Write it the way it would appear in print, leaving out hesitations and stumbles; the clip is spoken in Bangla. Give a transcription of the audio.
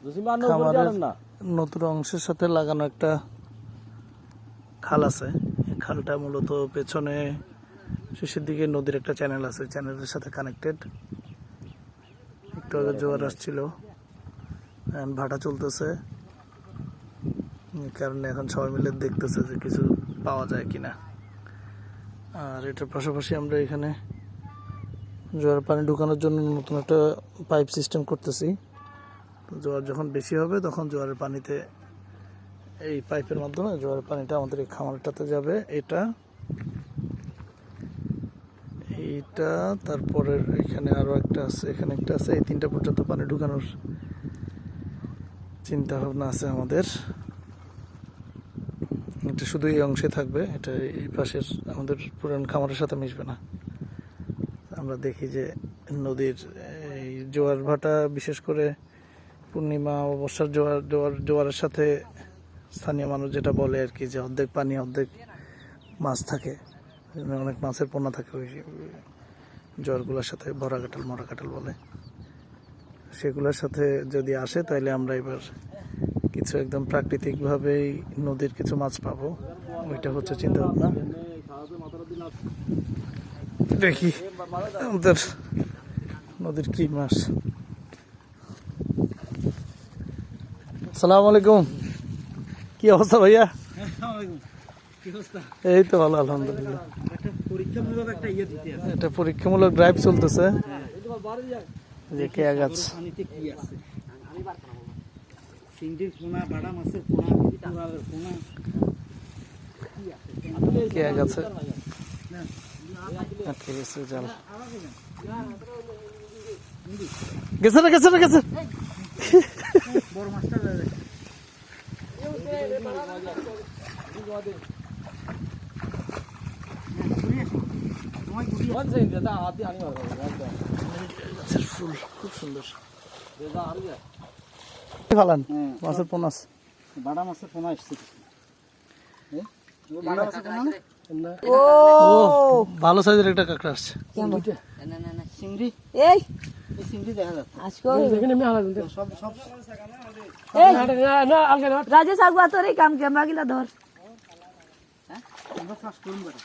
খামারের নতুন অংশের সাথে লাগানো একটা খাল আছে। এই খালটা মূলত পেছনে শেষের দিকে নদীর একটা চ্যানেল আছে, চ্যানেলের সাথে কানেক্টেড। একটু আগে জোয়ার আসছিল, এখন ভাটা চলতেছে, কারণে এখন সবাই মিলে দেখতেছে যে কিছু পাওয়া যায় কিনা। আর এটার পাশাপাশি আমরা এখানে জোয়ার পানি ঢুকানোর জন্য নতুন একটা পাইপ সিস্টেম করতেছি। জোয়ার যখন বেশি হবে তখন জোয়ারের পানিতে এই পাইপের মাধ্যমে জোয়ারের পানিটা আমাদের এই খামারটাতে যাবে। এইটা তারপরে এখানে আরো একটা আছে, এখানে একটা আছে, এই তিনটা পর্যন্ত পানি ঢুকানোর চিন্তা ভাবনা আছে আমাদের। এটা শুধু এই অংশে থাকবে, এটা এই পাশের আমাদের পুরান খামারের সাথে মিশবে না। আমরা দেখি যে নদীর এই জোয়ার ভাটা, বিশেষ করে পূর্ণিমা অমাবস্যার জোয়ারের সাথে স্থানীয় মানুষ যেটা বলে আর কি, যে অর্ধেক পানি অর্ধেক মাছ থাকে, অনেক মাছের পোনা থাকে ওই জোয়ারগুলোর সাথে, ভরা কাটাল মরা কাটাল বলে, সেগুলোর সাথে যদি আসে তাহলে আমরা এবার কিছু একদম প্রাকৃতিকভাবেই নদীর কিছু মাছ পাবো, ওইটা হচ্ছে চিন্তা ভাবনা। দেখি আমাদের নদীর কি মাছ। আসসালামু আলাইকুম, কি অবস্থা ভাইয়া? এই তো ভালো, আলহামদুলিল্লাহ। এটা পরীক্ষামূলক ড্রাইভ চলতেছে যে কেয়া গাছ, কেয়া গাছে আটকে গেছে জাল। গেছে না গেছে না গেছে ফুল খুব সুন্দর। ফালান মাছের পোনাস, বাড়া মাছের পোনা আসছে। ও ভালো সাইজের একটা কাঁকড়া আসছে। চিংড়ি, এই চিংড়ি দেখা যাচ্ছে। রাজেশ আগুয়া তোর এই কাম ক্যামেরা গিলা ধর। আমরা চাষ করুন বেটা।